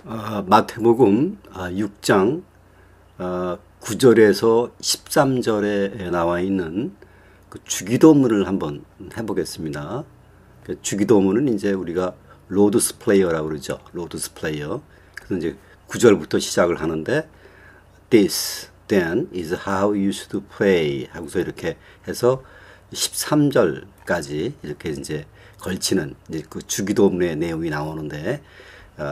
마태복음 6장 9절에서 13절에 나와 있는 그 주기도문을 한번 해보겠습니다. 그 주기도문은 이제 우리가 로드스 플레이어라고 그러죠. 로드스 플레이어. 그래서 이제 9절부터 시작을 하는데 This then is how you should pray 하고서 이렇게 해서 13절까지 이렇게 이제 걸치는 이제 그 주기도문의 내용이 나오는데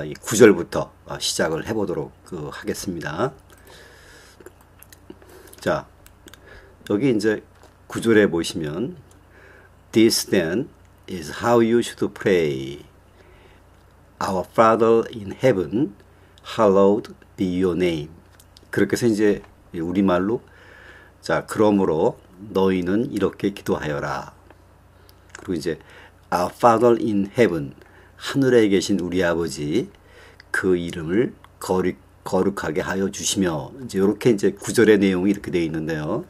이 9절부터 시작을 해보도록 하겠습니다. 자, 여기 이제 9절에 보시면 This then is how you should pray. Our Father in heaven, hallowed be your name. 그렇게 해서 이제 우리말로 자, 그러므로 너희는 이렇게 기도하여라. 그리고 이제 Our Father in heaven, 하늘에 계신 우리 아버지 그 이름을 거룩하게 하여 주시며 이제 이렇게 이제 구절의 내용이 이렇게 되어 있는데요.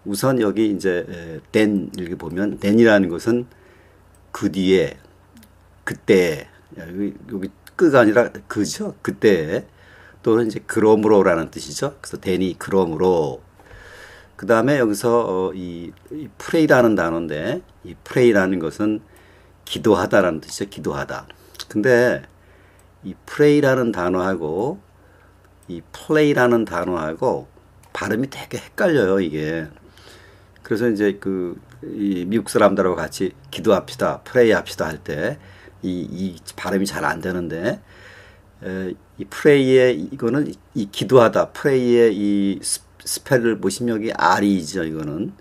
우선 여기 이제 then 이렇게 보면 then이라는 것은 그 뒤에 그때 여기 끄가 아니라 그죠? 그때 또는 이제 그러므로라는 뜻이죠. 그래서 then이 그러므로 그 다음에 여기서 이 pray라는 단어인데 이 pray라는 것은 기도하다라는 뜻이죠. 기도하다. 근데 이 pray라는 단어하고 이 play라는 단어하고 발음이 되게 헷갈려요, 이게. 그래서 이제 이 미국 사람들하고 같이 기도합시다, pray 합시다 할 때 이 발음이 잘 안 되는데 이 pray의 이거는 이 기도하다, pray의 이 스펠을 보시면 여기 R이죠, 이거는.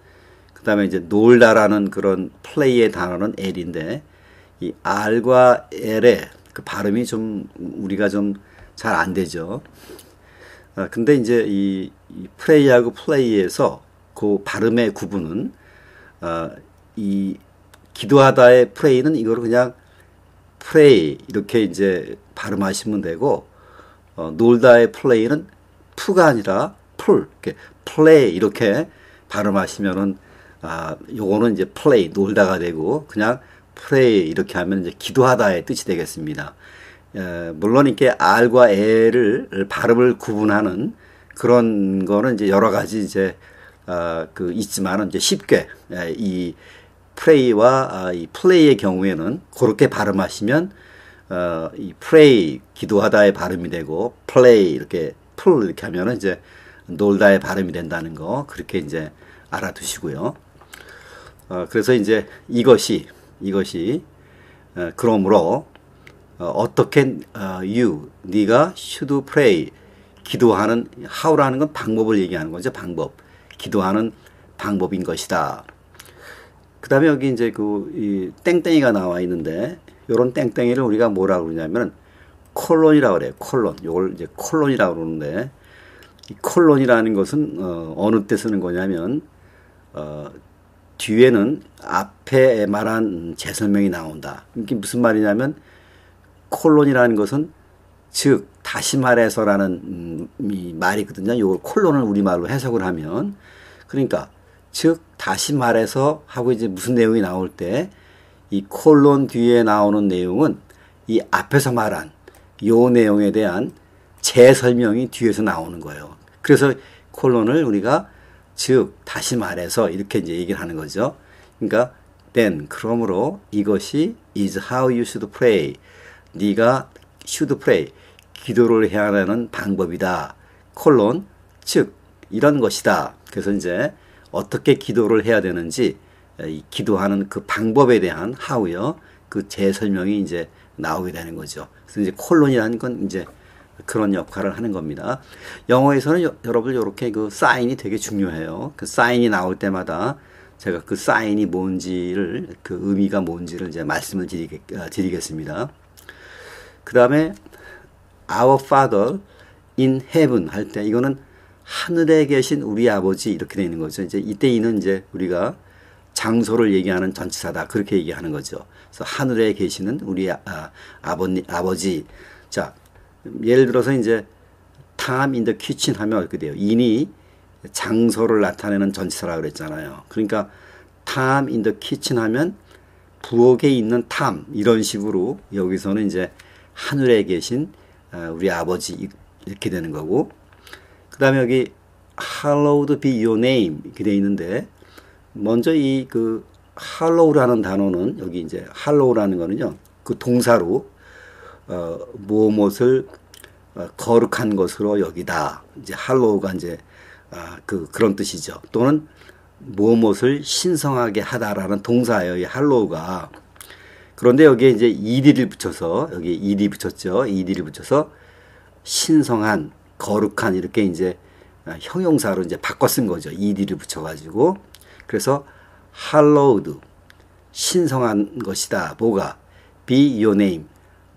그 다음에 이제 놀다라는 그런 play의 단어는 L인데 이 R과 L의 그 발음이 좀 우리가 좀 잘 안 되죠. 근데 이제 이 pray하고 play에서 그 발음의 구분은 이 기도하다의 pray는 이거를 그냥 pray 이렇게 이제 발음하시면 되고 놀다의 play는 pu가 아니라 pull 이렇게 play 이렇게 발음하시면은 요거는 이제 play 놀다가 되고 그냥 pray 이렇게 하면 이제 기도하다의 뜻이 되겠습니다. 물론 이렇게 R과 L을 발음을 구분하는 그런 거는 이제 여러 가지 이제 있지만은 이제 쉽게 이 pray와 이 play의 경우에는 그렇게 발음하시면 이 pray 기도하다의 발음이 되고 play 이렇게 pull 이렇게 하면은 이제 놀다의 발음이 된다는 거 그렇게 이제 알아두시고요. 그래서 이제 이것이 그러므로 어떻게 네가 should pray 기도하는 how라는 건 방법을 얘기하는 거죠. 방법 기도하는 방법인 것이다. 그 다음에 여기 이제 이 땡땡이가 나와 있는데 요런 땡땡이를 우리가 뭐라고 그러냐면 콜론이라고 그래요. 콜론 요걸 이제 콜론이라고 그러는데 이 콜론이라는 것은 어느 때 쓰는 거냐면 뒤에는 앞에 말한 재설명이 나온다. 이게 무슨 말이냐면 콜론이라는 것은 즉 다시 말해서라는 말이거든요. 이걸 콜론을 우리말로 해석을 하면 그러니까 즉 다시 말해서 하고 이제 무슨 내용이 나올 때 이 콜론 뒤에 나오는 내용은 이 앞에서 말한 요 내용에 대한 재설명이 뒤에서 나오는 거예요. 그래서 콜론을 우리가 즉 다시 말해서 이렇게 이제 얘기를 하는 거죠. 그러니까 then 그러므로 이것이 is how you should pray. 네가 should pray 기도를 해야 하는 방법이다. 콜론 즉 이런 것이다. 그래서 이제 어떻게 기도를 해야 되는지 이 기도하는 그 방법에 대한 how요. 그 재설명이 이제 나오게 되는 거죠. 그래서 이제 콜론이라는 건 이제 그런 역할을 하는 겁니다. 영어에서는 여러분 이렇게 그 사인이 되게 중요해요. 그 사인이 나올 때마다 제가 그 사인이 뭔지를 그 의미가 뭔지를 이제 말씀을 드리겠습니다. 그 다음에 Our Father in Heaven 할 때 이거는 하늘에 계신 우리 아버지 이렇게 되는 거죠. 이제 이때 이는 이제 우리가 장소를 얘기하는 전치사다 그렇게 얘기하는 거죠. 그래서 하늘에 계시는 우리 아버지. 자. 예를 들어서 이제 time in the kitchen 하면 어떻게 돼요? in이 장소를 나타내는 전치사라고 그랬잖아요. 그러니까 time in the kitchen 하면 부엌에 있는 탐 이런 식으로 여기서는 이제 하늘에 계신 우리 아버지 이렇게 되는 거고, 그 다음에 여기 hallowed be your name 이렇게 돼 있는데, 먼저 이 그 hallow라는 단어는 여기 이제 hallow라는 거는요, 그 동사로 무엇을 거룩한 것으로 여기다. 이제 hallow가 이제 그런 뜻이죠. 또는 무엇을 신성하게 하다라는 동사예요. 이 hallow가. 그런데 여기에 이제 ed를 붙여서, 여기 ed 붙였죠. ed를 붙여서 신성한, 거룩한 이렇게 이제 형용사로 이제 바꿔 쓴 거죠. ed를 붙여가지고. 그래서 hallowed, 신성한 것이다. 뭐가? be your name,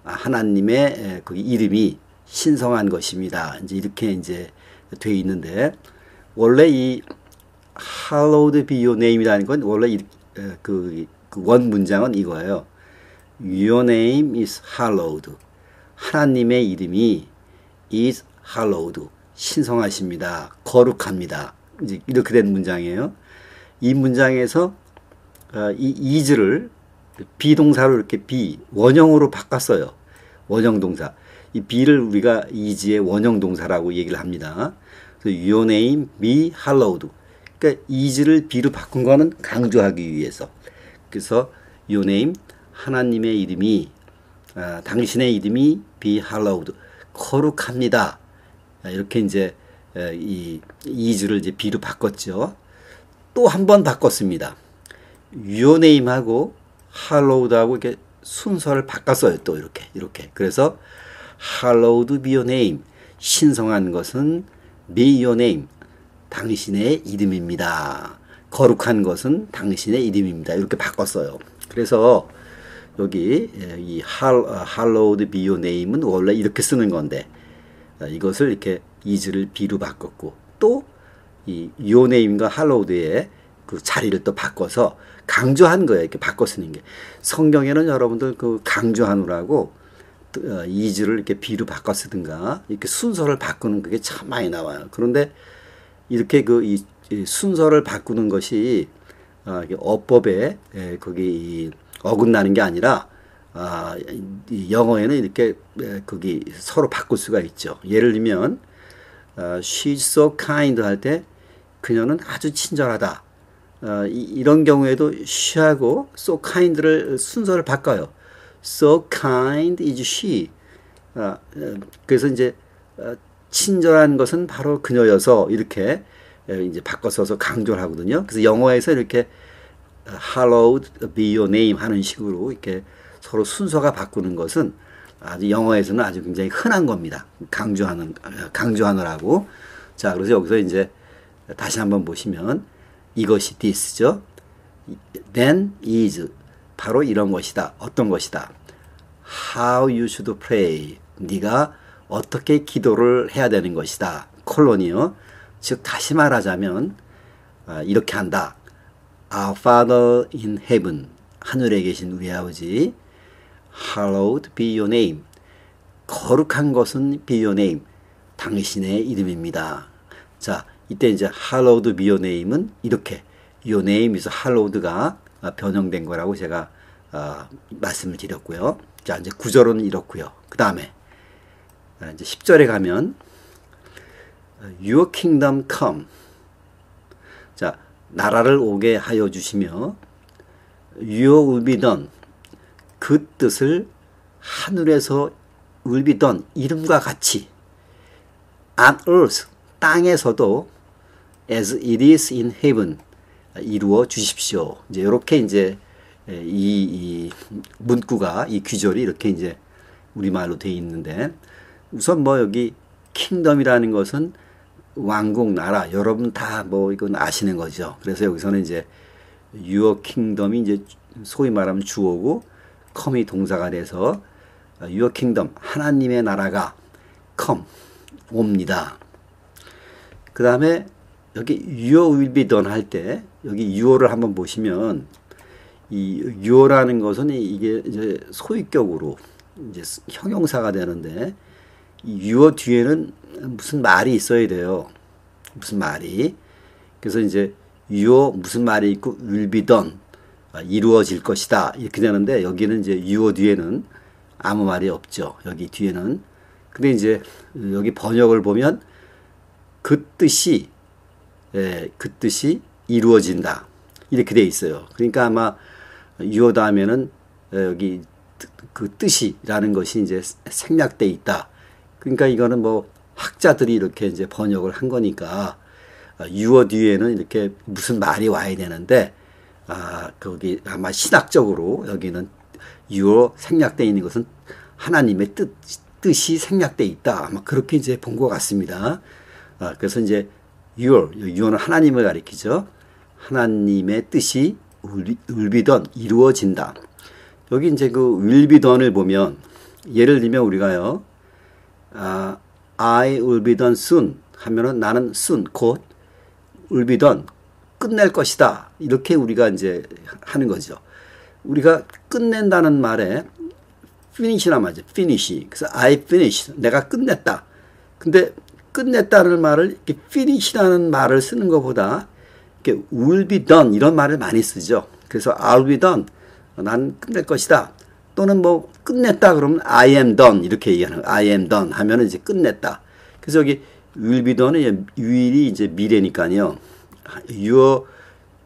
하나님의 그 이름이 신성한 것입니다. 이제 이렇게 이제 되어 있는데, 원래 이 hallowed be your name이라는 건 원래 그 원 문장은 이거예요. Your name is hallowed. 하나님의 이름이 is hallowed. 신성하십니다. 거룩합니다. 이제 이렇게 된 문장이에요. 이 문장에서 이 is를 비동사로 이렇게 원형으로 바꿨어요. 원형 동사. 이 be를 우리가 is의 원형 동사라고 얘기를 합니다. 그래서 your name be hallowed. 그러니까 is를 be로 바꾼 거는 강조하기 위해서. 그래서 your name, 하나님의 이름이, 당신의 이름이 be hallowed, 거룩합니다. 이렇게 이제 이 is를 이제 be로 바꿨죠. 또 한 번 바꿨습니다. your name하고 hallowed하고 이렇게 순서를 바꿨어요. 또 이렇게. 그래서 hallowed be your name, 신성한 것은 be your name, 당신의 이름입니다. 거룩한 것은 당신의 이름입니다. 이렇게 바꿨어요. 그래서 여기 이 hallowed be your name은 원래 이렇게 쓰는 건데, 이것을 이렇게 is를 be로 바꿨고, 또 이 your name과 hallowed의 그 자리를 또 바꿔서 강조한 거예요. 이렇게 바꿔 쓰는 게. 성경에는 여러분들 그 강조하느라고 is를 이렇게 be로 바꿔 쓰든가 이렇게 순서를 바꾸는 그게 참 많이 나와요. 그런데 이렇게 이 순서를 바꾸는 것이 어법에 거기 어긋나는 게 아니라 이 영어에는 이렇게 거기 서로 바꿀 수가 있죠. 예를 들면 she's so kind 할 때 그녀는 아주 친절하다. 이런 경우에도 she하고 so kind를 순서를 바꿔요. So kind is she. 그래서 이제 친절한 것은 바로 그녀여서 이렇게 이제 바꿔 써서 강조를 하거든요. 그래서 영어에서 이렇게 hallowed be your name 하는 식으로 이렇게 서로 순서가 바꾸는 것은 아주 영어에서는 아주 굉장히 흔한 겁니다. 강조하느라고. 자, 그래서 여기서 이제 다시 한번 보시면 이것이 this죠. then is, 바로 이런 것이다. 어떤 것이다. how you should pray, 네가 어떻게 기도를 해야 되는 것이다. 콜론이요. 즉 다시 말하자면 이렇게 한다. Our Father in heaven, 하늘에 계신 우리 아버지, hallowed be your name, 거룩한 것은 be your name, 당신의 이름입니다. 자, 이때 이제 hallowed be your name은 이렇게 your name is hallowed가 변형된 거라고 제가 말씀을 드렸고요. 자, 이제 9절은 이렇고요. 그 다음에 이제 10절에 가면 your kingdom come. 자, 나라를 오게 하여 주시며 your will be done. 그 뜻을 하늘에서 will be done, 이름과 같이 on earth, 땅에서도 as it is in heaven, 이루어 주십시오. 이제 이렇게 이제 이 문구가, 이 귀절이 이렇게 이제 우리말로 되어 있는데, 우선 뭐 여기 킹덤이라는 것은 왕국, 나라, 여러분 다 뭐 이건 아시는 거죠. 그래서 여기서는 이제 your kingdom이 이제 소위 말하면 주어고 come이 동사가 돼서 your kingdom, 하나님의 나라가 come, 옵니다. 그 다음에 여기 your will be done 할 때 여기 your를 한번 보시면 이 your라는 것은 이게 이제 소유격으로 이제 형용사가 되는데, 이 your 뒤에는 무슨 말이 있어야 돼요. 무슨 말이. 그래서 이제 your 무슨 말이 있고 will be done, 이루어질 것이다, 이렇게 되는데, 여기는 이제 your 뒤에는 아무 말이 없죠. 여기 뒤에는 근데 이제 여기 번역을 보면 그 뜻이 이루어진다. 이렇게 돼 있어요. 그러니까 아마 유어 다음에는 여기 그 뜻이라는 것이 이제 생략돼 있다. 그러니까 이거는 뭐 학자들이 이렇게 이제 번역을 한 거니까 유어 뒤에는 이렇게 무슨 말이 와야 되는데 거기 아마 신학적으로 여기는 유어 생략돼 있는 것은 하나님의 뜻이 생략돼 있다. 아마 그렇게 이제 본 것 같습니다. 그래서 이제 유어는 하나님을 가리키죠. 하나님의 뜻이 will be done, 이루어진다. 여기 이제 그 will be done을 보면 예를 들면 우리가요, I will be done soon 하면은 나는 soon, 곧 will be done, 끝낼 것이다. 이렇게 우리가 이제 하는 거죠. 우리가 끝낸다는 말에 finish란 말이죠. finish. 그래서 I finish. 내가 끝냈다. 근데 끝냈다는 말을 이렇게 finish라는 말을 쓰는 것보다 이렇게 will be done 이런 말을 많이 쓰죠. 그래서 I'll be done. 난 끝낼 것이다. 또는 뭐 끝냈다 그러면 I am done 이렇게 얘기하는 거예요. I am done 하면은 이제 끝냈다. 그래서 여기 will be done은 will이 이제 미래니까요. your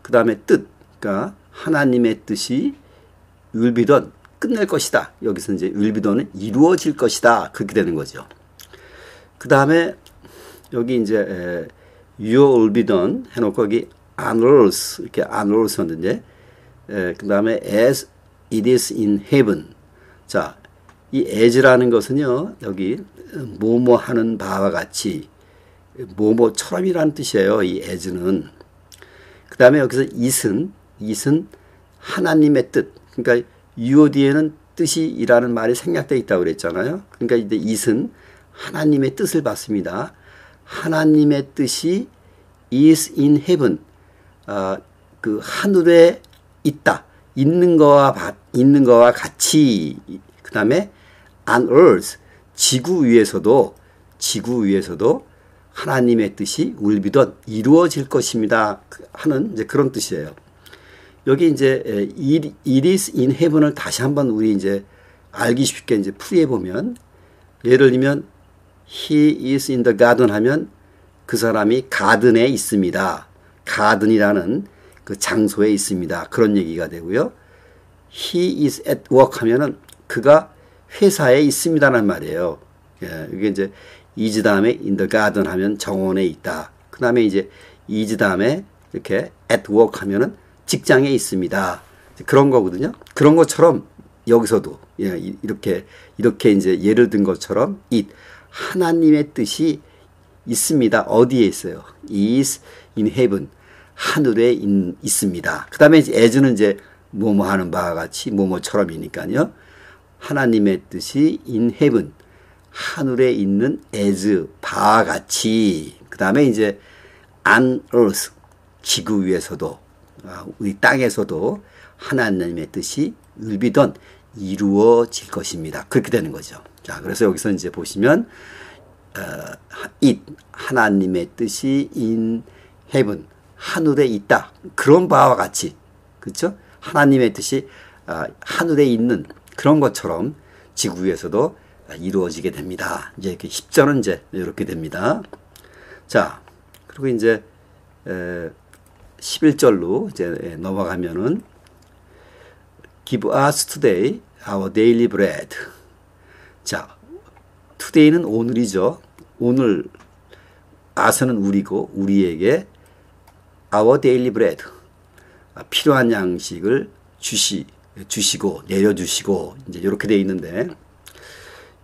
그다음에 뜻. 그러니까 하나님의 뜻이 will be done. 끝낼 것이다. 여기서 이제 will be done은 이루어질 것이다. 그렇게 되는 거죠. 그다음에 여기 이제 your will be done 해놓고 여기 on earth 이렇게 on earth 하는데 그 다음에 as it is in heaven. 자, 이 as라는 것은요, 여기 뭐뭐 하는 바와 같이 뭐뭐처럼이라는 뜻이에요. 이 as는. 그 다음에 여기서 it은 하나님의 뜻. 그러니까 UOD에는 뜻이라는 말이 생략되어 있다고 그랬잖아요. 그러니까 이제 it은 하나님의 뜻을 받습니다. 하나님의 뜻이 is in heaven. 그 하늘에 있다. 있는 거와 같이. 그 다음에 on earth. 지구 위에서도 하나님의 뜻이 will be done. 이루어질 것입니다. 하는 이제 그런 뜻이에요. 여기 이제 it is in heaven을 다시 한번 우리 이제 알기 쉽게 이제 풀이해 보면 예를 들면 he is in the garden 하면 그 사람이 가든에 있습니다. 가든이라는 그 장소에 있습니다. 그런 얘기가 되고요. He is at work 하면은 그가 회사에 있습니다라는 말이에요. 예, 이게 이제 is 다음에 in the garden 하면 정원에 있다. 그 다음에 이제 is 다음에 이렇게 at work 하면은 직장에 있습니다. 그런 거거든요. 그런 것처럼 여기서도 예, 이렇게 이제 예를 든 것처럼 it 하나님의 뜻이 있습니다. 어디에 있어요? is in heaven. 하늘에 있습니다. 그 다음에 as는 이제 뭐뭐 하는 바와 같이 뭐뭐처럼이니까요. 하나님의 뜻이 in heaven. 하늘에 있는 as 바와 같이. 그 다음에 이제 on earth. 지구 위에서도 우리 땅에서도 하나님의 뜻이 will be done. 이루어질 것입니다. 그렇게 되는 거죠. 자, 그래서 여기서 이제 보시면 it 하나님의 뜻이 in heaven. 하늘에 있다. 그런 바와 같이. 그렇죠? 하나님의 뜻이 하늘에 있는 그런 것처럼 지구 위에서도 이루어지게 됩니다. 이제 이렇게 10절은 이제 이렇게 됩니다. 자, 그리고 이제 11절로 이제 넘어가면은 Give us today our daily bread. 자, today는 오늘이죠. 오늘 us는 우리고 우리에게 our daily bread. 필요한 양식을 주시고 내려주시고 이제 이렇게 돼 있는데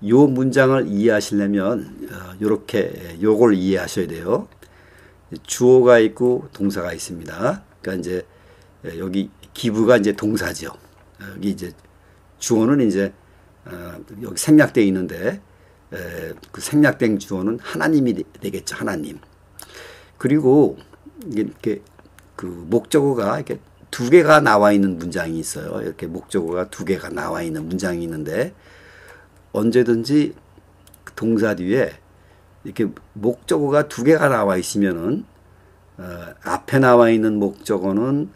이 문장을 이해하시려면 요걸 이해하셔야 돼요. 주어가 있고 동사가 있습니다. 그러니까 이제 여기 기부가 이제 동사죠. 여기 이제 주어는 이제 여기 생략되어 있는데 그 생략된 주어는 하나님이 되겠죠. 하나님. 그리고 이렇게 그 목적어가 이렇게 두 개가 나와 있는 문장이 있어요. 이렇게 목적어가 두 개가 나와 있는 문장이 있는데 언제든지 동사 뒤에 이렇게 목적어가 두 개가 나와 있으면은 앞에 나와 있는 목적어는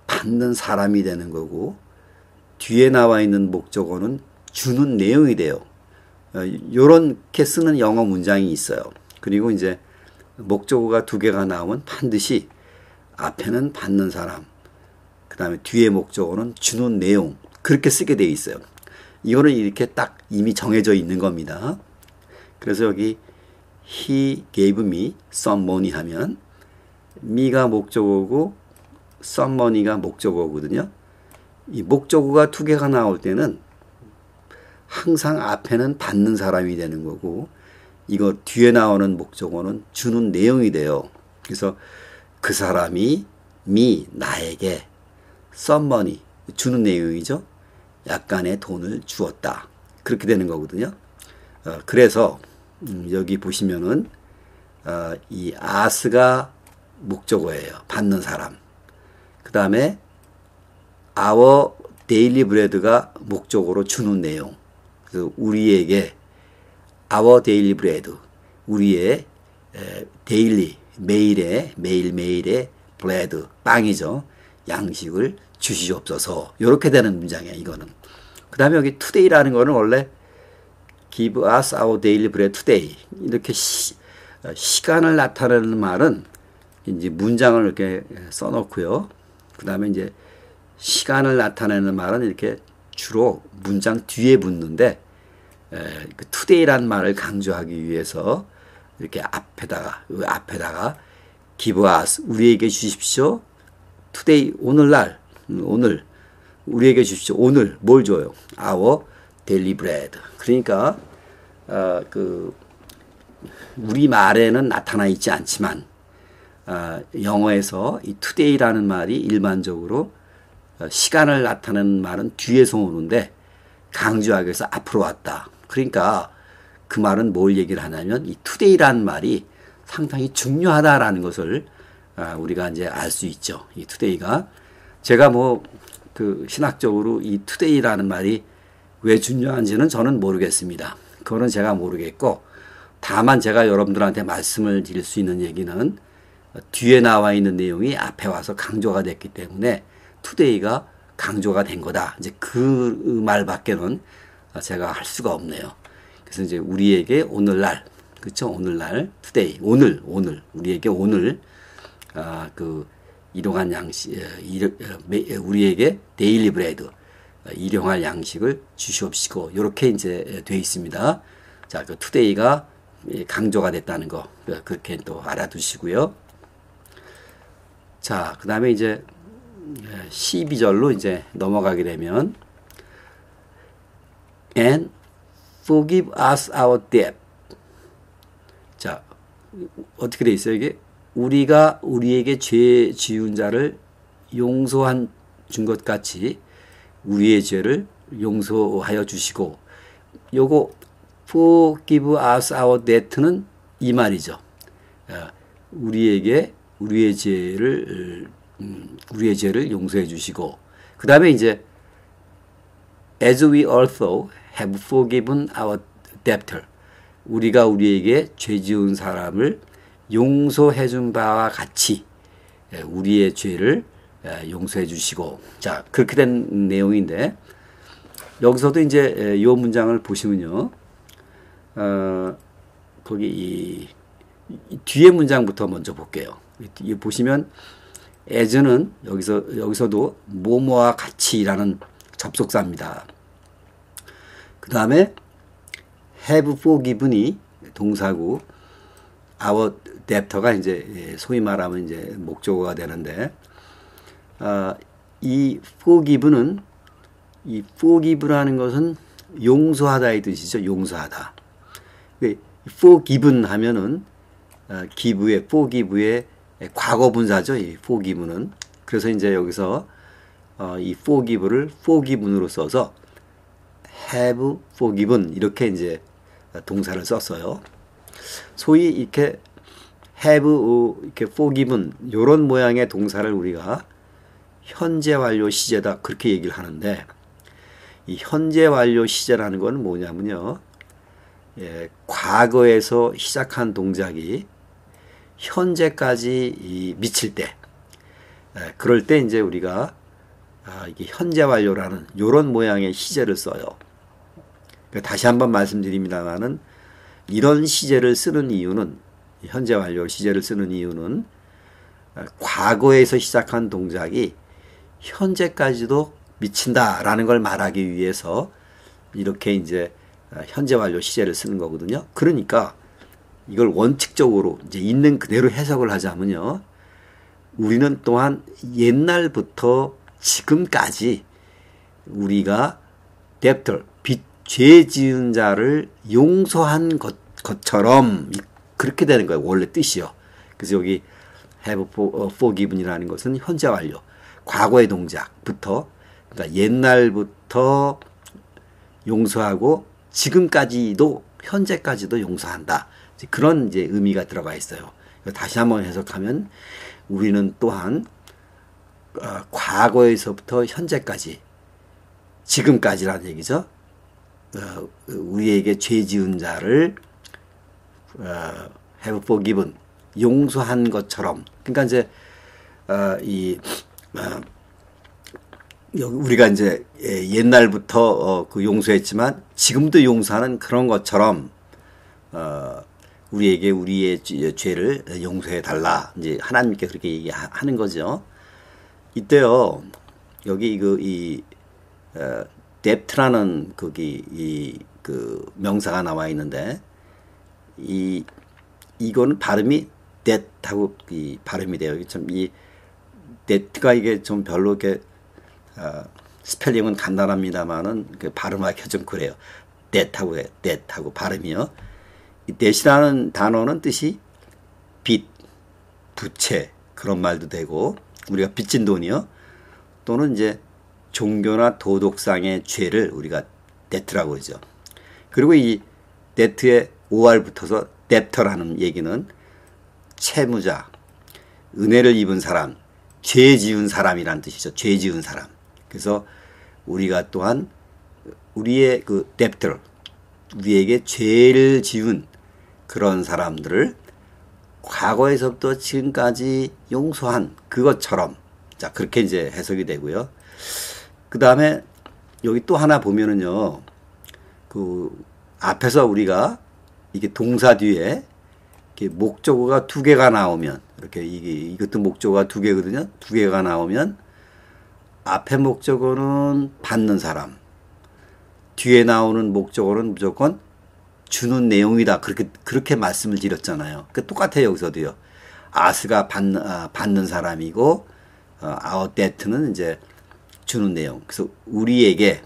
받는 사람이 되는 거고 뒤에 나와 있는 목적어는 주는 내용이 돼요. 요렇게 쓰는 영어 문장이 있어요. 그리고 이제 목적어가 두 개가 나오면 반드시 앞에는 받는 사람, 그 다음에 뒤에 목적어는 주는 내용, 그렇게 쓰게 되어 있어요. 이거는 이렇게 딱 이미 정해져 있는 겁니다. 그래서 여기 He gave me some money 하면 me가 목적어고 some money가 목적어거든요. 이 목적어가 두 개가 나올 때는 항상 앞에는 받는 사람이 되는 거고 이거 뒤에 나오는 목적어는 주는 내용이 돼요. 그래서 그 사람이 me 나에게 some money 주는 내용이죠. 약간의 돈을 주었다. 그렇게 되는 거거든요. 그래서 여기 보시면은 이 as가 목적어예요. 받는 사람. 그 다음에 our daily bread가 목적어로 주는 내용. 그래서 우리에게 our daily bread, 우리의 daily, 매일매일의 bread, 빵이죠. 양식을 주시옵소서. 이렇게 되는 문장이에요. 이거는. 그 다음에 여기 today라는 거는 원래 give us our daily bread today. 이렇게 시간을 나타내는 말은 이제 문장을 이렇게 써놓고요. 그 다음에 이제 시간을 나타내는 말은 이렇게 주로 문장 뒤에 붙는데 그 today라는 말을 강조하기 위해서 이렇게 앞에다가 give us 우리에게 주십시오. today 오늘날 오늘 우리에게 주십시오. 오늘 뭘 줘요? our daily bread. 그러니까 그 우리 말에는 나타나 있지 않지만 영어에서 이 today라는 말이 일반적으로 시간을 나타내는 말은 뒤에서 오는데 강조하기 위해서 앞으로 왔다. 그러니까 그 말은 뭘 얘기를 하냐면 이 today라는 말이 상당히 중요하다라는 것을 우리가 이제 알 수 있죠. 이 today가 제가 뭐 그 신학적으로 이 today라는 말이 왜 중요한지는 저는 모르겠습니다. 그거는 제가 모르겠고 다만 제가 여러분들한테 말씀을 드릴 수 있는 얘기는 뒤에 나와 있는 내용이 앞에 와서 강조가 됐기 때문에 today가 강조가 된 거다. 이제 그 말밖에는 제가 할 수가 없네요. 그래서 이제 우리에게 오늘날, 그렇죠? 오늘날, today, 오늘, 우리에게 오늘, 그 일용할 양식, 우리에게 daily bread, 일용할 양식을 주시옵시고 이렇게 이제 돼 있습니다. 자, 그 today가 강조가 됐다는 거 그렇게 또 알아두시고요. 자, 그 다음에 이제 12절로 이제 넘어가게 되면 and forgive us our debt. 자, 어떻게 돼 있어요 이게? 우리가 우리에게 죄 지은 자를 용서한 준 것 같이 우리의 죄를 용서하여 주시고 요거 forgive us our debt는 이 말이죠. 우리의 죄를 용서해 주시고 그 다음에 이제 as we also have forgiven our debtor 우리가 우리에게 죄 지은 사람을 용서해 준 바와 같이 우리의 죄를 용서해 주시고 자 그렇게 된 내용인데 여기서도 이제 이 문장을 보시면요 거기 이 뒤에 문장부터 먼저 볼게요. 이 보시면 as는 여기서도 뭐뭐와 같이라는 접속사입니다. 그 다음에 have forgiven이 동사고 our debtor가 이제 소위 말하면 이제 목적어가 되는데 이 forgive라는 것은 용서하다의 뜻이죠. 용서하다. forgiven 하면은 forgive의 과거 분사죠. 이 forgive는. 그래서 이제 여기서 이 forgive를 forgiven으로 써서 have forgiven 이렇게 이제 동사를 썼어요. 소위 이렇게 have 이렇게 forgiven 이런 모양의 동사를 우리가 현재 완료 시제다 그렇게 얘기를 하는데 이 현재 완료 시제라는 건 뭐냐면요. 과거에서 시작한 동작이 현재까지 미칠 때 그럴 때 이제 우리가 이게 현재 완료라는 이런 모양의 시제를 써요. 그러니까 다시 한번 말씀드립니다만은 이런 시제를 쓰는 이유는 현재 완료 시제를 쓰는 이유는 과거에서 시작한 동작이 현재까지도 미친다라는 걸 말하기 위해서 이렇게 이제 현재 완료 시제를 쓰는 거거든요. 그러니까 이걸 원칙적으로 이제 있는 그대로 해석을 하자면요. 우리는 또한 옛날부터 지금까지 우리가 debtor, 죄 지은 자를 용서한 것처럼 그렇게 되는 거예요. 원래 뜻이요. 그래서 여기 have forgiven이라는 것은 현재 완료, 과거의 동작부터, 그러니까 옛날부터 용서하고 지금까지도 현재까지도 용서한다. 그런 이제 의미가 들어가 있어요. 다시 한번 해석하면 우리는 또한 과거에서부터 현재까지, 지금까지라는 얘기죠. 우리에게 죄 지은 자를 have forgiven, 용서한 것처럼. 그러니까 이제 우리가 이제 옛날부터 그 용서했지만 지금도 용서하는 그런 것처럼 우리에게 우리의 죄를 용서해 달라. 이제 하나님께 그렇게 얘기하는 거죠. 이때요, 여기 debt라는 그 명사가 나와 있는데, 이거는 발음이 debt하고 발음이 돼요. 이 debt가 이게 좀 별로 이렇게, 스펠링은 간단합니다만은 그 발음하기가 좀 그래요. debt하고 발음이요. 이 debt이라는 단어는 뜻이 빚, 부채, 그런 말도 되고, 우리가 빚진 돈이요. 또는 이제 종교나 도덕상의 죄를 우리가 debt라고 그러죠. 그리고 이 debt에 or 붙어서 debtor라는 얘기는 채무자, 은혜를 입은 사람, 죄 지은 사람이란 뜻이죠. 죄 지은 사람. 그래서 우리가 또한 우리의 그 debtor, 우리에게 죄를 지은 그런 사람들을 과거에서부터 지금까지 용서한 그것처럼, 자, 그렇게 이제 해석이 되고요. 그 다음에 여기 또 하나 보면은요, 그 앞에서 우리가 이게 동사 뒤에 이렇게 목적어가 두 개가 나오면, 이렇게 이것도 목적어가 두 개거든요. 두 개가 나오면 앞에 목적어는 받는 사람, 뒤에 나오는 목적어는 무조건 주는 내용이다. 그렇게 말씀을 드렸잖아요. 그 똑같아요, 여기서도요. 아스가 받는 사람이고, our debt는 이제 주는 내용. 그래서 우리에게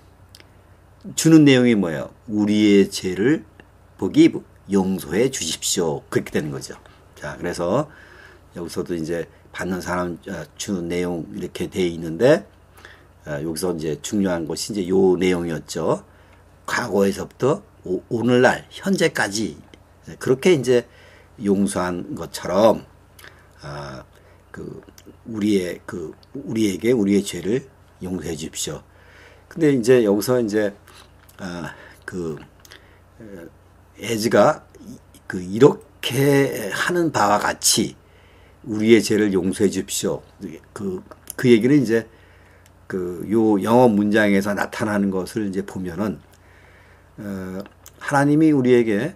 주는 내용이 뭐예요? 우리의 죄를 forgive, 용서해 주십시오. 그렇게 되는 거죠. 자, 그래서 여기서도 이제 받는 사람 주는 내용 이렇게 돼 있는데, 여기서 이제 중요한 것이 이제 요 내용이었죠. 과거에서부터 오늘날 현재까지 그렇게 이제 용서한 것처럼 우리에게 우리의 죄를 용서해 주십시오. 근데 이제 여기서 이제 에즈가 이렇게 하는 바와 같이 우리의 죄를 용서해 주십시오. 그 얘기는 이제 요 영어 문장에서 나타나는 것을 이제 보면은 하나님이 우리에게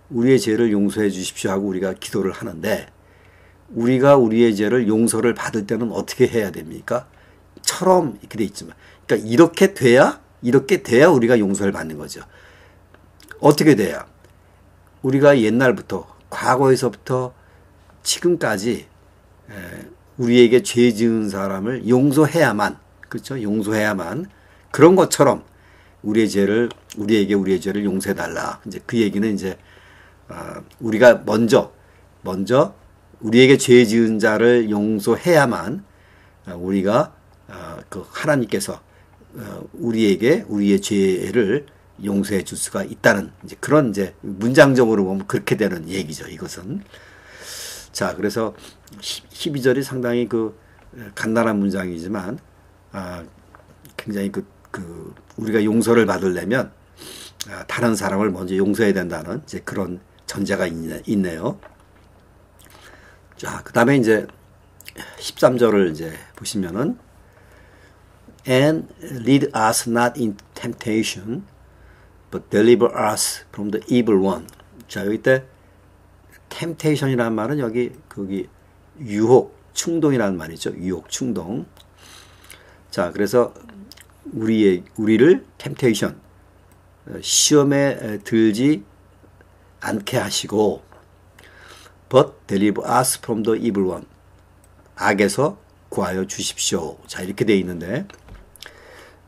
우리의 죄를 용서해 주십시오 하고 우리가 기도를 하는데, 우리가 우리의 죄를 용서를 받을 때는 어떻게 해야 됩니까? 처럼 이렇게 돼 있지만, 그러니까 이렇게 돼야 우리가 용서를 받는 거죠. 어떻게 돼야? 우리가 옛날부터, 과거에서부터 지금까지 우리에게 죄 지은 사람을 용서해야만, 그렇죠? 용서해야만, 그런 것처럼 우리에게 우리의 죄를 용서해달라. 이제 그 얘기는 이제, 우리가 먼저 우리에게 죄 지은 자를 용서해야만 우리가 하나님께서 우리에게 우리의 죄를 용서해 줄 수가 있다는, 이제 그런, 이제 문장적으로 보면 그렇게 되는 얘기죠, 이것은. 자, 그래서 12절이 상당히 간단한 문장이지만, 굉장히 우리가 용서를 받으려면 다른 사람을 먼저 용서해야 된다는 이제 그런 전제가 있네요. 자, 그 다음에 이제 13절을 이제 보시면은, and lead us not in temptation, but deliver us from the evil one. 자, 여기 때 temptation이라는 말은 여기 거기 유혹, 충동이라는 말이죠. 유혹, 충동. 자, 그래서 우리를 temptation, 시험에 들지 않게 하시고, but deliver us from the evil one. 악에서 구하여 주십시오. 자, 이렇게 되어 있는데,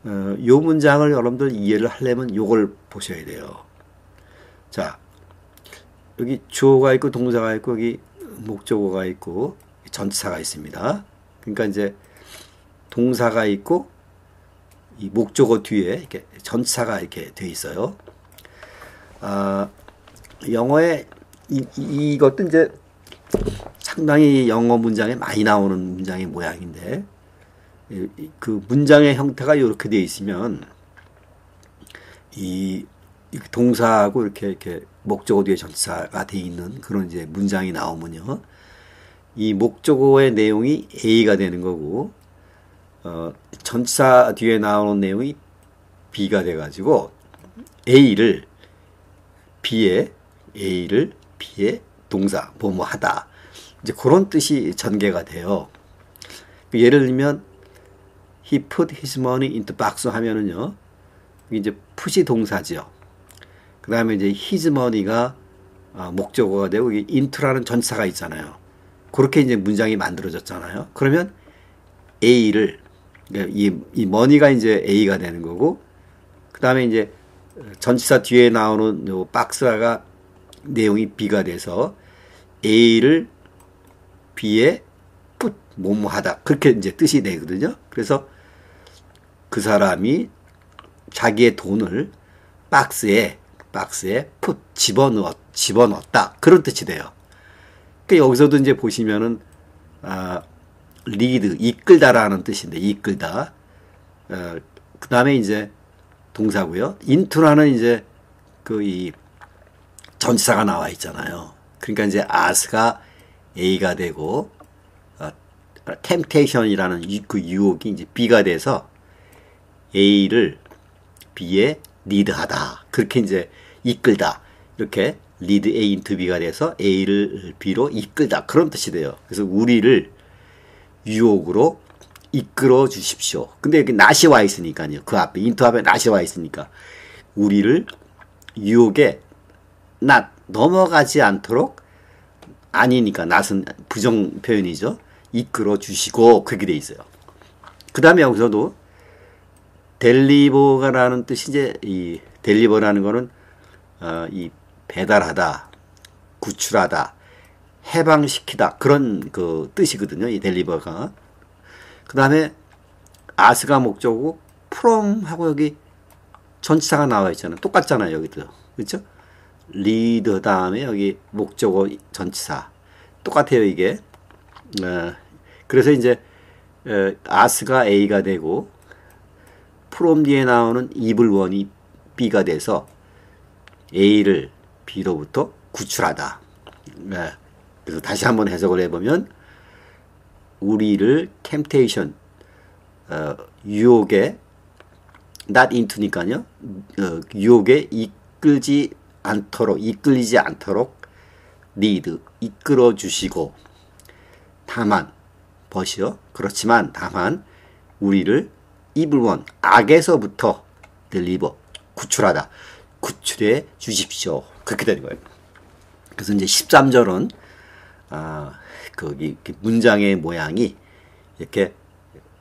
요 문장을 여러분들 이해를 하려면 요걸 보셔야 돼요. 자, 여기 주어가 있고 동사가 있고 여기 목적어가 있고 전치사가 있습니다. 그러니까 이제 동사가 있고 이 목적어 뒤에 이렇게 전치사가 이렇게 되어 있어요. 영어에 이것도 이제 상당히 영어 문장에 많이 나오는 문장의 모양인데, 그 문장의 형태가 이렇게 되어 있으면 이 동사하고 이렇게 목적어 뒤에 전치사가 되어 있는 그런 이제 문장이 나오면요, 이 목적어의 내용이 A가 되는 거고, 전치사 뒤에 나오는 내용이 B가 돼가지고 A를 B에 동사 뭐뭐 하다, 이제 그런 뜻이 전개가 돼요. 예를 들면 he put his money into box 하면은요, 이제 put이 동사죠. 그 다음에 이제 his money가 목적어가 되고 into라는 전치사가 있잖아요. 그렇게 이제 문장이 만들어졌잖아요. 그러면 A를, 이 money가 이제 A가 되는 거고, 그 다음에 이제 전치사 뒤에 나오는 요 박스가 내용이 B가 돼서 A를 B에 put 뭐뭐 하다, 그렇게 이제 뜻이 되거든요. 그래서 그 사람이 자기의 돈을 박스에 put 집어넣었다, 그런 뜻이 돼요. 그러니까 여기서도 이제 보시면은 lead 이끌다라는 뜻인데, 이끌다. 그 다음에 이제 동사고요. into라는 이제 이 전치사가 나와 있잖아요. 그러니까 이제 as가 A가 되고, temptation이라는 그 유혹이 이제 B가 돼서 A를 B에 lead하다, 그렇게 이제 이끌다, 이렇게 lead A into B가 돼서 A를 B로 이끌다, 그런 뜻이 돼요. 그래서 우리를 유혹으로 이끌어 주십시오. 근데 여기 not이 와 있으니까요. 그 앞에 into 앞에 not이 와 있으니까 우리를 유혹에 not 넘어가지 않도록, 아니니까 not은 부정 표현이죠. 이끌어 주시고, 그렇게 돼 있어요. 그 다음에 여기서도 deliver라는 뜻이 이제, 이 deliver라는 거는 이 배달하다, 구출하다, 해방시키다, 그런 그 뜻이거든요. 이 deliver가. 그 다음에 as가 목적이고 from 하고 여기 전치사가 나와 있잖아요. 똑같잖아요. 여기도. 그렇죠? lead 다음에 여기 목적어 전치사 똑같아요. 이게. 그래서 이제 as가 A가 되고 from 뒤에 나오는 evil one이 B가 돼서 A를 B로부터 구출하다. 그래서 다시 한번 해석을 해보면 우리를 temptation, 유혹에 not into니까요. 유혹에 이끌리지 않도록 lead, 이끌어 주시고, 다만 벗이요. 그렇지만 다만 우리를 evil one, 악에서부터 deliver, 구출하다, 구출해 주십시오. 그렇게 되는 거예요. 그래서 이제 13절은 거기 문장의 모양이 이렇게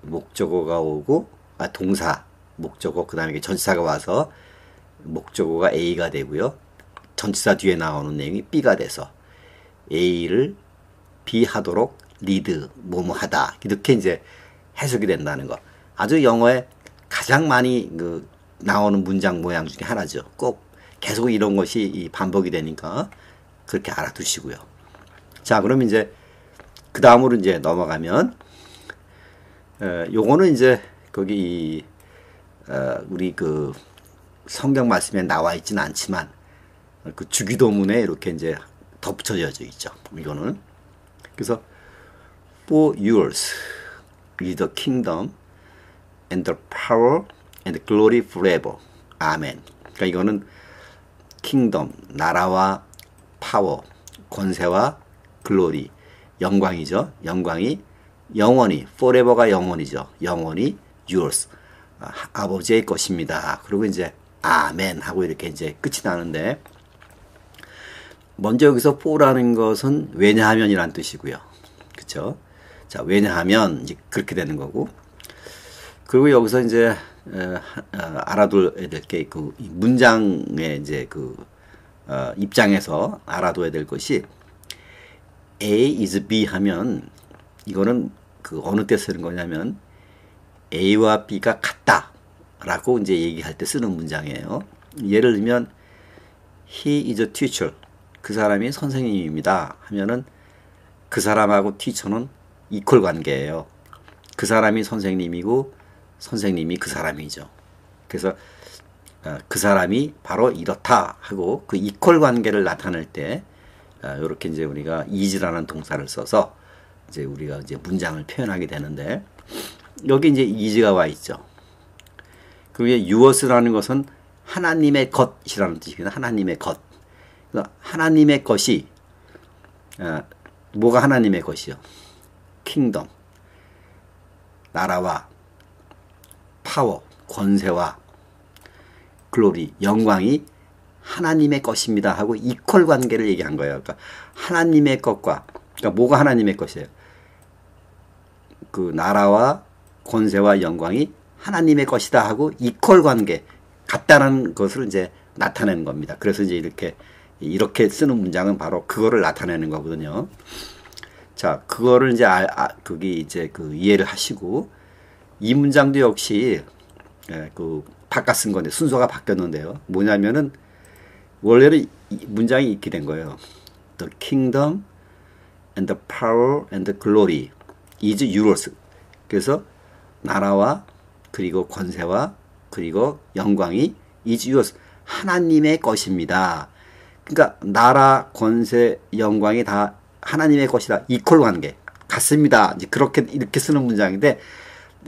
목적어가 오고, 동사, 목적어, 그 다음에 전치사가 와서 목적어가 A가 되고요. 전치사 뒤에 나오는 내용이 B가 돼서 A를 B 하도록 lead, 뭐뭐 하다, 이렇게 이제 해석이 된다는 거. 아주 영어에 가장 많이 나오는 문장 모양 중에 하나죠. 꼭 계속 이런 것이 반복이 되니까 그렇게 알아두시고요. 자, 그럼 이제 그 다음으로 이제 넘어가면, 요거는 이제 거기 우리 그 성경 말씀에 나와 있지는 않지만 그 주기도문에 이렇게 이제 덧붙여져 있죠. 이거는. 그래서 For yours is the kingdom and the power and the glory forever. 아멘. 그러니까 이거는 킹덤, 나라와 파워, 권세와 글로리, 영광이죠. 영광이 영원히, forever가 영원이죠. 영원히 yours, 아버지의 것입니다. 그리고 이제 아멘 하고 이렇게 이제 끝이 나는데, 먼저 여기서 for라는 것은 왜냐하면이란 뜻이고요. 그쵸? 자, 왜냐하면 이제 그렇게 되는 거고, 그리고 여기서 이제 알아둬야 될 게 그 문장의 이제 그 입장에서 알아둬야 될 것이, A is B 하면 이거는 그 어느 때 쓰는 거냐면 A와 B가 같다 라고 이제 얘기할 때 쓰는 문장이에요. 예를 들면 He is a teacher, 그 사람이 선생님입니다 하면은 그 사람하고 teacher는 이퀄 관계예요. 그 사람이 선생님이고 선생님이 그 사람이죠. 그래서 그 사람이 바로 이렇다 하고 그 이퀄 관계를 나타낼 때 이렇게 이제 우리가 is라는 동사를 써서 이제 우리가 이제 문장을 표현하게 되는데, 여기 이제 is가 와 있죠. 그게 yours라는 것은 하나님의 것이라는 뜻이거든요. 하나님의 것. 하나님의 것이 뭐가 하나님의 것이요? 킹덤, 나라와 파워, 권세와 글로리, 영광이 하나님의 것입니다 하고 이퀄 관계를 얘기한 거예요. 그러니까 하나님의 것과, 그러니까 뭐가 하나님의 것이에요? 그 나라와 권세와 영광이 하나님의 것이다 하고 이퀄 관계, 같다는 것을 이제 나타내는 겁니다. 그래서 이제 이렇게 쓰는 문장은 바로 그거를 나타내는 거거든요. 자, 그거를 이제 거기 이제 그 이해를 하시고, 이 문장도 역시 그 바꿔 쓴 건데 순서가 바뀌었는데요. 뭐냐면은 원래는 문장이 이렇게 된 거예요. The kingdom and the power and the glory is yours. 그래서 나라와 그리고 권세와 그리고 영광이 is yours, 하나님의 것입니다. 그러니까 나라, 권세, 영광이 다 하나님의 것이다. 이퀄 관계 같습니다. 이제 이렇게 쓰는 문장인데,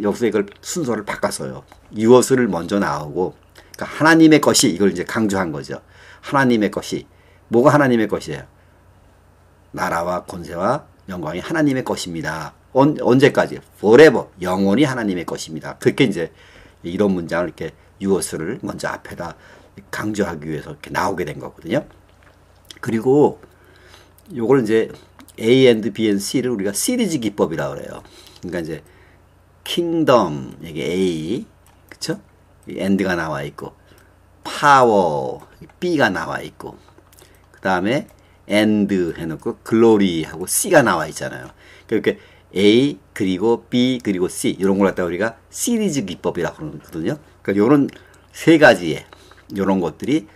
여기서 이걸 순서를 바꿨어요. yous를 먼저 나오고, 그러니까 하나님의 것이, 이걸 이제 강조한 거죠. 하나님의 것이, 뭐가 하나님의 것이에요? 나라와 권세와 영광이 하나님의 것입니다. 언제까지? forever, 영원히 하나님의 것입니다. 그렇게 이제 이런 문장을 이렇게 yous를 먼저 앞에다 강조하기 위해서 이렇게 나오게 된 거거든요. 그리고 요걸 이제 A and B and C를 우리가 시리즈 기법이라고 그래요. 그러니까 이제 킹덤, 여기 A, 그쵸? and가 나와 있고, 파워, B가 나와 있고, 그 다음에 and 해놓고 glory하고 C가 나와 있잖아요. 그러니까 A 그리고 B 그리고 C 이런 걸 갖다 우리가 시리즈 기법이라고 그러거든요. 그러니까 요런 세 가지의 요런 것들이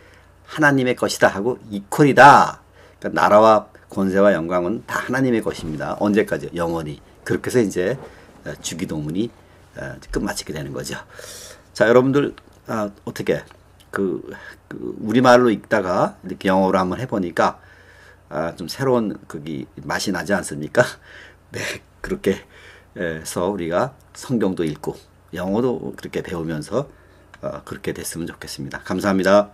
하나님의 것이다 하고 이퀄이다. 그러니까 나라와 권세와 영광은 다 하나님의 것입니다. 언제까지? 영원히. 그렇게 해서 이제 주기도문이 끝마치게 되는 거죠. 자, 여러분들 어떻게 우리말로 읽다가 이렇게 영어로 한번 해보니까 좀 새로운 맛이 나지 않습니까? 네, 그렇게 해서 우리가 성경도 읽고 영어도 그렇게 배우면서 그렇게 됐으면 좋겠습니다. 감사합니다.